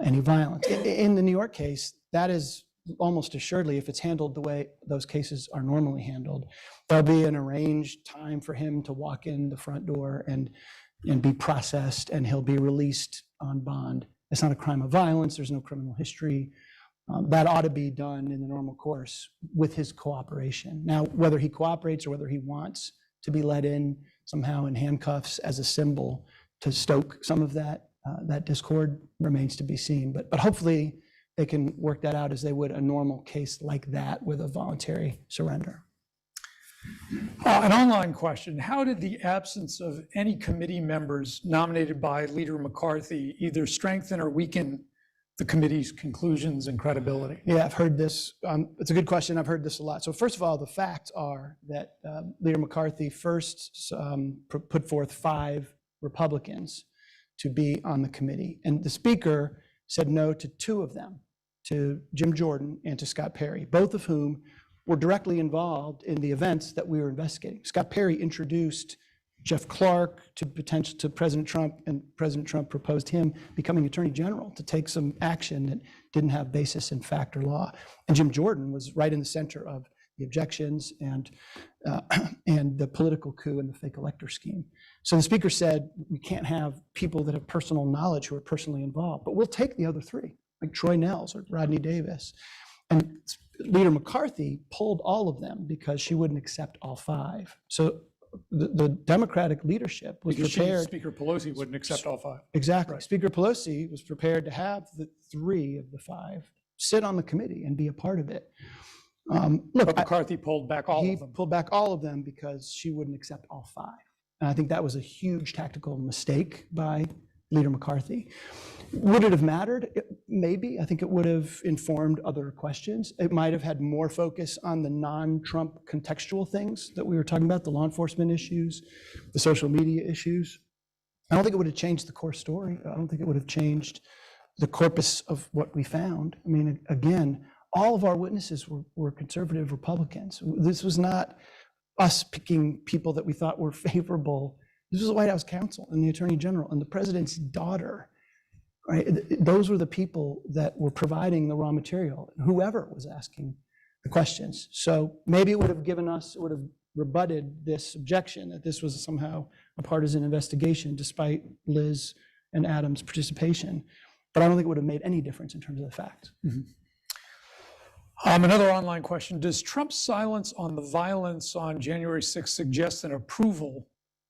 any violence. In the New York case, that is almost assuredly, if it's handled the way those cases are normally handled, there'll be an arranged time for him to walk in the front door and be processed, and he'll be released on bond. It's not a crime of violence. There's no criminal history. That ought to be done in the normal course with his cooperation. Now, whether he cooperates or whether he wants to be let in somehow in handcuffs as a symbol to stoke some of that discord remains to be seen. But hopefully they can work that out as they would a normal case like that with a voluntary surrender. An online question: how did the absence of any committee members nominated by Leader McCarthy either strengthen or weaken the committee's conclusions and credibility? Yeah, I've heard this. It's a good question. I've heard this a lot. So first of all, the facts are that Leader McCarthy first put forth 5 Republicans to be on the committee. And the speaker said no to 2 of them, to Jim Jordan and to Scott Perry, both of whom were directly involved in the events that we were investigating. Scott Perry introduced Jeff Clark to President Trump, and President Trump proposed him becoming Attorney General to take some action that didn't have basis in fact or law. And Jim Jordan was right in the center of the objections and the political coup and the fake elector scheme. So the speaker said, we can't have people that have personal knowledge who are personally involved, but we'll take the other 3, like Troy Nehls or Rodney Davis. And Leader McCarthy pulled all of them because she wouldn't accept all 5. So the Democratic leadership was prepared. Speaker Pelosi wouldn't accept all 5. Exactly. Right. Speaker Pelosi was prepared to have the 3 of the 5 sit on the committee and be a part of it. Look, but McCarthy pulled back all of them. He pulled back all of them because she wouldn't accept all 5. And I think that was a huge tactical mistake by Leader McCarthy. Would it have mattered? Maybe. I think it would have informed other questions. It might have had more focus on the non-Trump contextual things that we were talking about, the law enforcement issues, the social media issues. I don't think it would have changed the core story. I don't think it would have changed the corpus of what we found. I mean, again, all of our witnesses were conservative Republicans. This was not us picking people that we thought were favorable. This was the White House counsel and the Attorney General and the president's daughter, right? Those were the people that were providing the raw material, whoever was asking the questions. So maybe it would have rebutted this objection that this was somehow a partisan investigation, despite Liz and Adam's participation. But I don't think it would have made any difference in terms of the facts. Mm-hmm. Another online question: does Trump's silence on the violence on January 6th suggest an approval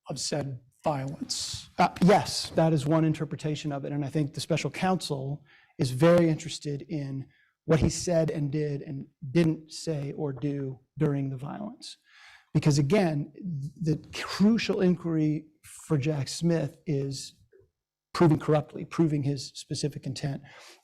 of said violence? Yes, that is one interpretation of it. And I think the special counsel is very interested in what he said and did and didn't say or do during the violence. Because again, the crucial inquiry for Jack Smith is proving his specific intent.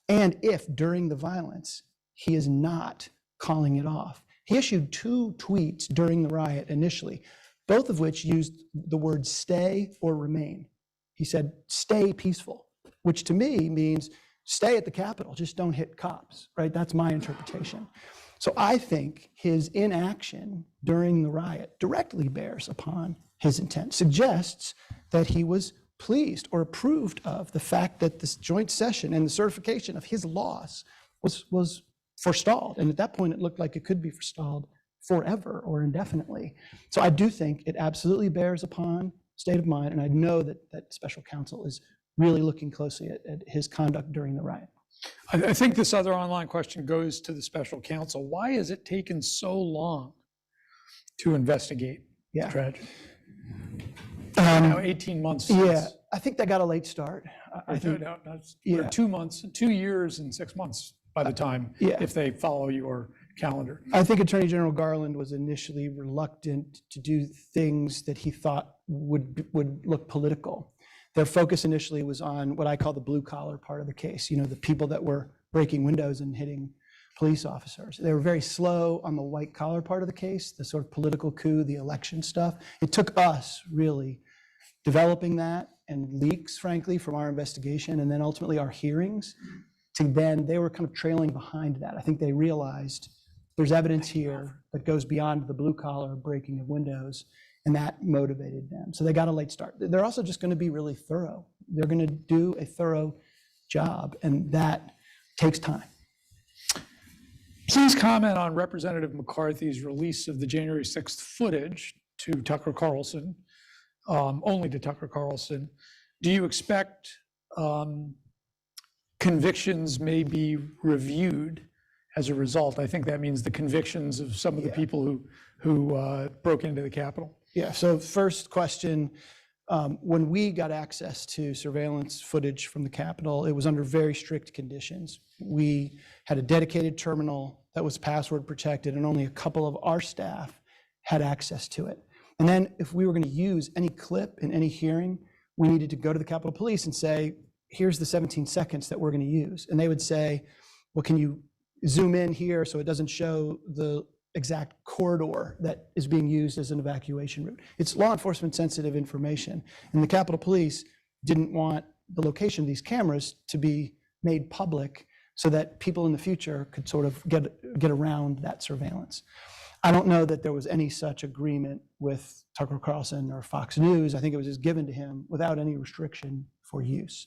And if during the violence, he is not calling it off. He issued 2 tweets during the riot initially, both of which used the word stay or remain. He said, stay peaceful, which to me means stay at the Capitol, just don't hit cops, right? That's my interpretation. So I think his inaction during the riot directly bears upon his intent, suggests that he was pleased or approved of the fact that this joint session and the certification of his loss was forestalled. And at that point, it looked like it could be forestalled forever or indefinitely. So I do think it absolutely bears upon state of mind. And I know that special counsel is really looking closely at his conduct during the riot. I think this other online question goes to the special counsel. Why has it taken so long to investigate the tragedy? Now 18 months. Yeah, I think that got a late start. I think, no, that's 2 months, 2 years and 6 months by the time, if they follow your calendar. I think Attorney General Garland was initially reluctant to do things that he thought would look political. Their focus initially was on what I call the blue collar part of the case, the people that were breaking windows and hitting police officers. They were very slow on the white collar part of the case, the sort of political coup, the election stuff. It took us really developing that and leaks, frankly, from our investigation and then ultimately our hearings they were kind of trailing behind that. I think they realized there's evidence here that goes beyond the blue collar breaking of windows, and that motivated them. So they got a late start. They're also just going to be really thorough. They're going to do a thorough job, and that takes time. Please comment on Representative McCarthy's release of the January 6th footage to Tucker Carlson, only to Tucker Carlson. Do you expect convictions may be reviewed as a result? I think that means the convictions of some of the people who broke into the Capitol. Yeah, so first question, when we got access to surveillance footage from the Capitol, it was under very strict conditions. We had a dedicated terminal that was password protected, and only a couple of our staff had access to it. And then if we were going to use any clip in any hearing, we needed to go to the Capitol Police and say, here's the 17 seconds that we're going to use. And they would say, well, can you zoom in here so it doesn't show the exact corridor that is being used as an evacuation route? It's law enforcement sensitive information. And the Capitol Police didn't want the location of these cameras to be made public so that people in the future could sort of get around that surveillance. I don't know that there was any such agreement with Tucker Carlson or Fox News. I think it was just given to him without any restriction for use.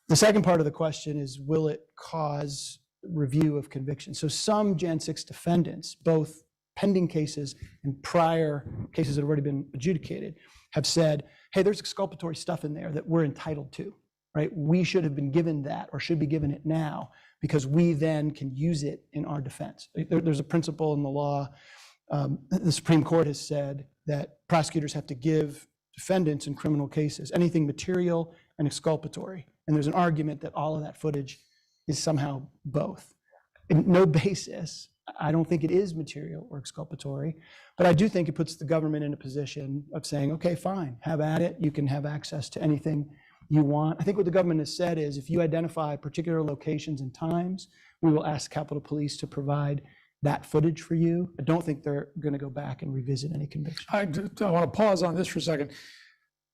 The second part of the question is, will it cause review of conviction? So some Jan 6 defendants, both pending cases and prior cases that have already been adjudicated, have said, hey, there's exculpatory stuff in there that we're entitled to, right? We should have been given that, or should be given it now, because we then can use it in our defense. There's a principle in the law. The Supreme Court has said that prosecutors have to give defendants in criminal cases anything material and exculpatory. And there's an argument that all of that footage is somehow both. And no basis. I don't think it is material or exculpatory, but I do think it puts the government in a position of saying, okay, fine, have at it. You can have access to anything you want. I think what the government has said is, if you identify particular locations and times, we will ask Capitol Police to provide that footage for you. I don't think they're going to go back and revisit any conviction. I want to pause on this for a second.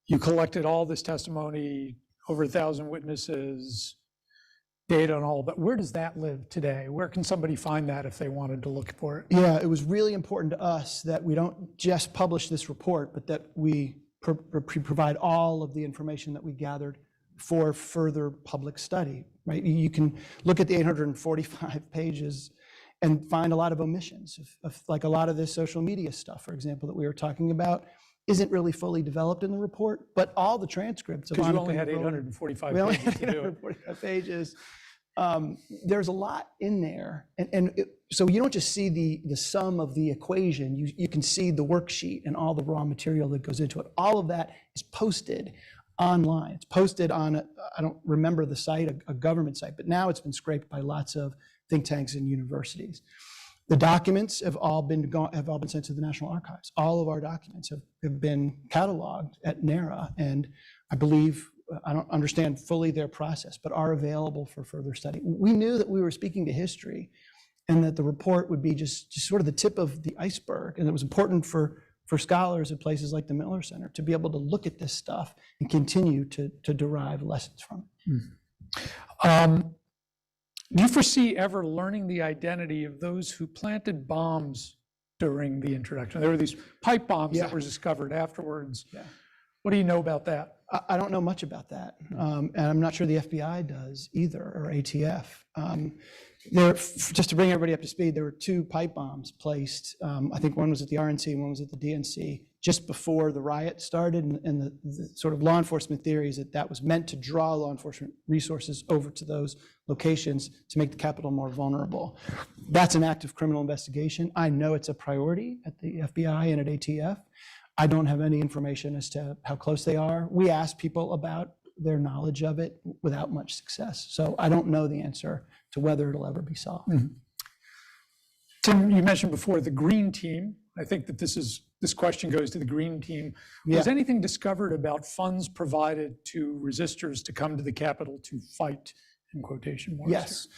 You collected all this testimony, over 1,000 witnesses, data and all, but where does that live today? Where can somebody find that if they wanted to look for it? Yeah, it was really important to us that we don't just publish this report, but that we provide all of the information that we gathered for further public study, right? You can look at the 845 pages and find a lot of omissions of like a lot of this social media stuff, for example, that we were talking about, isn't really fully developed in the report, but all the transcripts. Because you only had 845 we only pages had to do it. 845 pages. There's a lot in there. So you don't just see the sum of the equation, you can see the worksheet and all the raw material that goes into it. All of that is posted online. It's posted on, I don't remember the site, a government site, but now it's been scraped by lots of think tanks and universities. The documents have all been sent to the National Archives. All of our documents have been cataloged at NARA, and I believe, I don't understand fully their process, but are available for further study. We knew that we were speaking to history, and that the report would be just sort of the tip of the iceberg, and it was important for scholars at places like the Miller Center to be able to look at this stuff and continue to derive lessons from it. Do you foresee ever learning the identity of those who planted bombs during the introduction? There were these pipe bombs that were discovered afterwards. Yeah. What do you know about that? I don't know much about that. And I'm not sure the FBI does either, or ATF. Just to bring everybody up to speed, there were 2 pipe bombs placed. I think one was at the RNC and one was at the DNC just before the riot started. And the sort of law enforcement theory is that was meant to draw law enforcement resources over to those locations to make the Capitol more vulnerable. That's an active criminal investigation. I know it's a priority at the FBI and at ATF. I don't have any information as to how close they are. We asked people about their knowledge of it without much success. So I don't know the answer to whether it'll ever be solved. Mm-hmm. Tim, you mentioned before the Green Team. I think that this question goes to the Green Team. Was anything discovered about funds provided to resistors to come to the Capitol to fight, in quotation marks?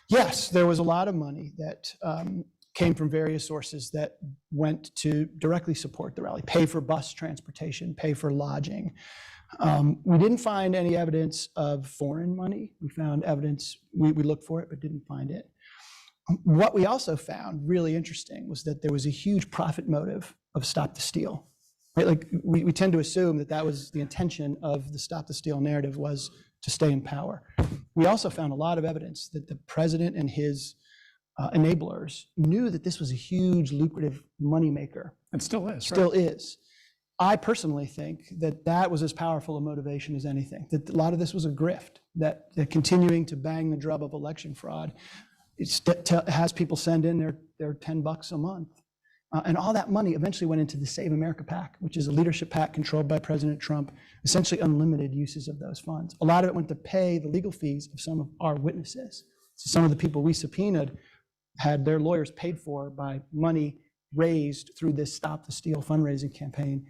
Yes, there was a lot of money that came from various sources that went to directly support the rally, pay for bus transportation, pay for lodging. We didn't find any evidence of foreign money. We found evidence, we looked for it, but didn't find it. What we also found really interesting was that there was a huge profit motive of Stop the Steal. Right? Like we tend to assume that that was the intention of the Stop the Steal narrative, was to stay in power. We also found a lot of evidence that the president and his enablers knew that this was a huge lucrative moneymaker. It still is, Still right? is. I personally think that that was as powerful a motivation as anything, that a lot of this was a grift, that continuing to bang the drum of election fraud has people send in their $10 a month. And all that money eventually went into the Save America PAC, which is a leadership PAC controlled by President Trump, essentially unlimited uses of those funds. A lot of it went to pay the legal fees of some of our witnesses. So some of the people we subpoenaed had their lawyers paid for by money raised through this Stop the Steal fundraising campaign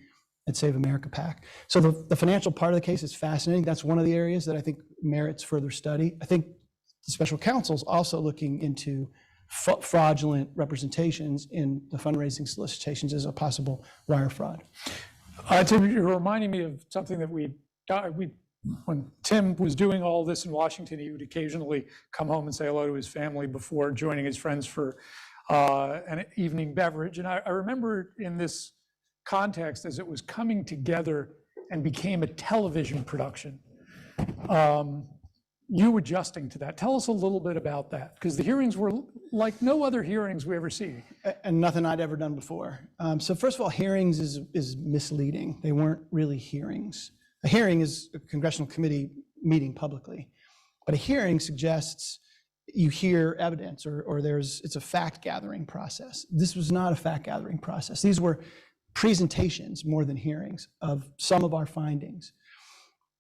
at Save America PAC. So the financial part of the case is fascinating. That's one of the areas that I think merits further study. I think the special counsel is also looking into fraudulent representations in the fundraising solicitations as a possible wire fraud. Tim, you're reminding me of something that when Tim was doing all this in Washington, he would occasionally come home and say hello to his family before joining his friends for an evening beverage. And I remember in this context, as it was coming together and became a television production, you adjusting to that. Tell us a little bit about that, because the hearings were like no other hearings we ever see. And nothing I'd ever done before. So first of all, hearings is misleading. They weren't really hearings. A hearing is a congressional committee meeting publicly, but a hearing suggests you hear evidence or it's a fact gathering process. This was not a fact gathering process. These were presentations more than hearings of some of our findings.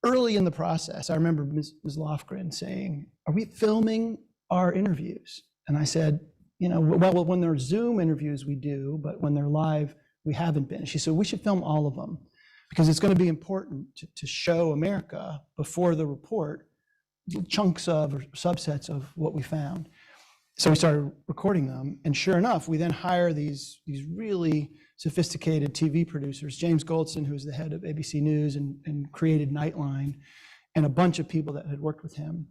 Early in the process, I remember Ms. Lofgren saying, "Are we filming our interviews?" And I said, well, when they're Zoom interviews, we do, but when they're live, we haven't been. She said, "We should film all of them because it's going to be important to show America before the report chunks of or subsets of what we found." So we started recording them, and sure enough, we then hire these really sophisticated TV producers, James Goldson, who was the head of ABC News and created Nightline, and a bunch of people that had worked with him.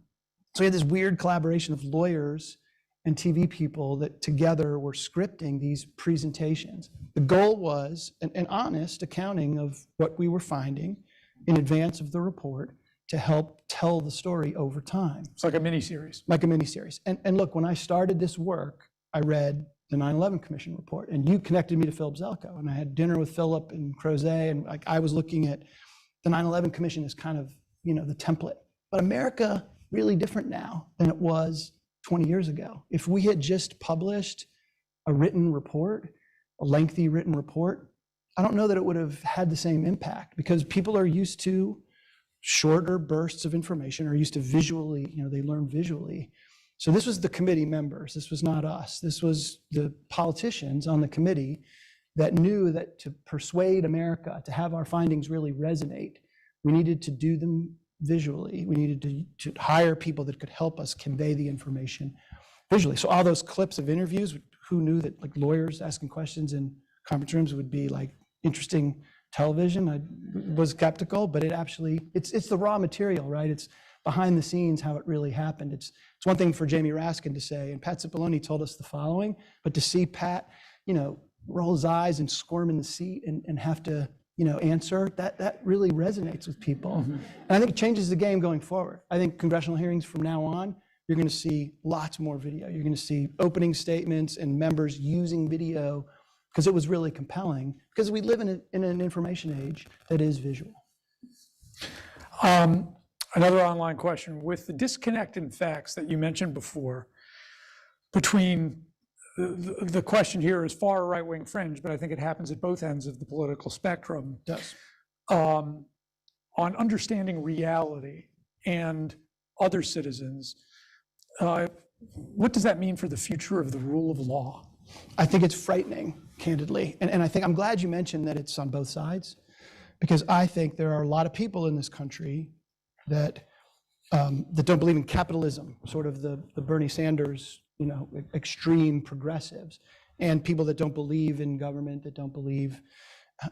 So we had this weird collaboration of lawyers and TV people that together were scripting these presentations. The goal was an honest accounting of what we were finding in advance of the report to help tell the story over time. It's like a miniseries. Like a miniseries. And look, when I started this work, I read the 9/11 Commission report, and you connected me to Philip Zelko, and I had dinner with Philip and Crozet, and I was looking at the 9/11 Commission as kind of, the template. But America really different now than it was 20 years ago. If we had just published a written report, a lengthy written report, I don't know that it would have had the same impact, because people are used to shorter bursts of information, are used to visually, they learn visually. So this was the committee members. This was not us. This was the politicians on the committee that knew that to persuade America, to have our findings really resonate, we needed to do them visually. We needed to hire people that could help us convey the information visually. So all those clips of interviews, who knew that like lawyers asking questions in conference rooms would be like interesting television? I was skeptical, but it's the raw material, right? It's behind the scenes how it really happened. It's one thing for Jamie Raskin to say, and Pat Cipollone told us the following, but to see Pat, roll his eyes and squirm in the seat and have to, answer, that really resonates with people. Mm-hmm. And I think it changes the game going forward. I think congressional hearings from now on, you're going to see lots more video. You're going to see opening statements and members using video because it was really compelling, because we live in an information age that is visual. Another online question: with the disconnect in facts that you mentioned before between the question here is far right-wing fringe, but I think it happens at both ends of the political spectrum. It does. On understanding reality and other citizens, what does that mean for the future of the rule of law? I think it's frightening, candidly. And I think I'm glad you mentioned that it's on both sides, because I think there are a lot of people in this country that don't believe in capitalism, sort of the Bernie Sanders, extreme progressives, and people that don't believe in government, that don't believe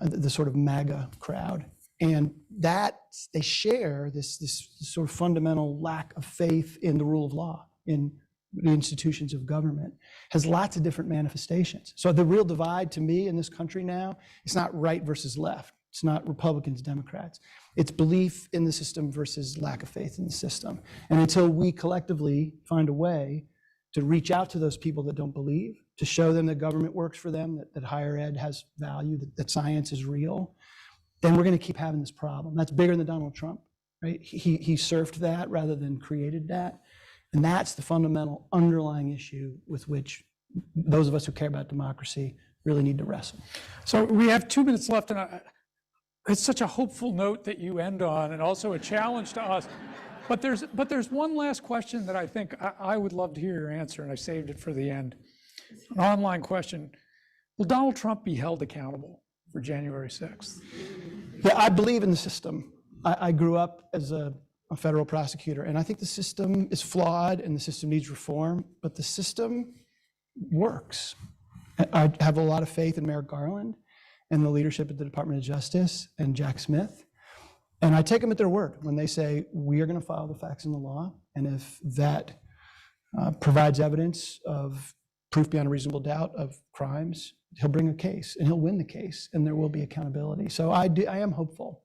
the sort of MAGA crowd. And that they share this sort of fundamental lack of faith in the rule of law, in the institutions of government, has lots of different manifestations. So the real divide to me in this country now, it's not right versus left. It's not Republicans, Democrats. It's belief in the system versus lack of faith in the system. And until we collectively find a way to reach out to those people that don't believe, to show them that government works for them, that higher ed has value, that science is real, then we're going to keep having this problem. That's bigger than Donald Trump, right? He surfed that rather than created that. And that's the fundamental underlying issue with which those of us who care about democracy really need to wrestle. So we have 2 minutes left, and it's such a hopeful note that you end on, and also a challenge to us. But there's one last question that I think I would love to hear your answer, and I saved it for the end. An online question: will Donald Trump be held accountable for January 6th? Yeah, I believe in the system. I grew up as a federal prosecutor, and I think the system is flawed and the system needs reform, but the system works. I have a lot of faith in Merrick Garland and the leadership at the Department of Justice and Jack Smith. And I take them at their word when they say, we are going to follow the facts and the law. And if that provides evidence of proof beyond a reasonable doubt of crimes, he'll bring a case and he'll win the case and there will be accountability. So I am hopeful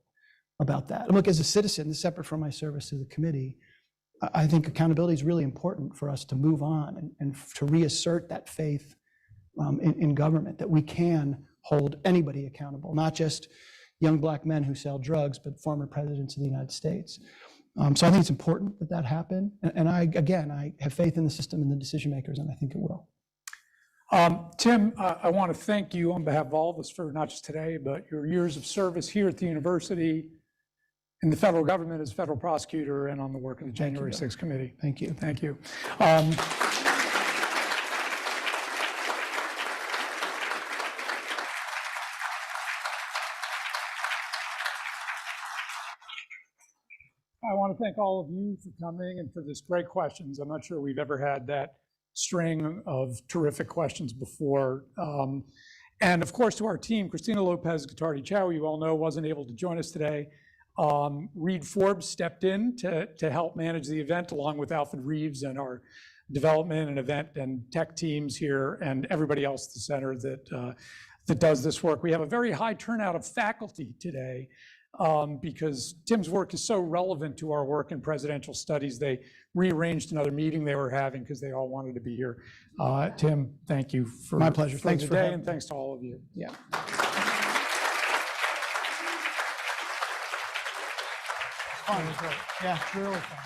about that. And look, as a citizen, separate from my service to the committee, I think accountability is really important for us to move on and to reassert that faith in government, that we can hold anybody accountable, not just young black men who sell drugs, but former presidents of the United States. So I think it's important that that happen. And I have faith in the system and the decision makers, and I think it will. Tim, I want to thank you on behalf of all of us for not just today, but your years of service here at the university, in the federal government as federal prosecutor, and on the work of the January 6th committee. Thank you. Thank you. I want to thank all of you for coming and for this great questions. I'm not sure we've ever had that string of terrific questions before. And of course, to our team, Christina Lopez Guittardi Chow, you all know, wasn't able to join us today. Reed Forbes stepped in to help manage the event, along with Alfred Reeves and our development and event and tech teams here, and everybody else at the center that does this work. We have a very high turnout of faculty today, because Tim's work is so relevant to our work in presidential studies. They rearranged another meeting they were having because they all wanted to be here. Tim, thank you for my pleasure. Thanks for having me. And thanks to all of you. Yeah. Fun, it was great. Yeah, really fun.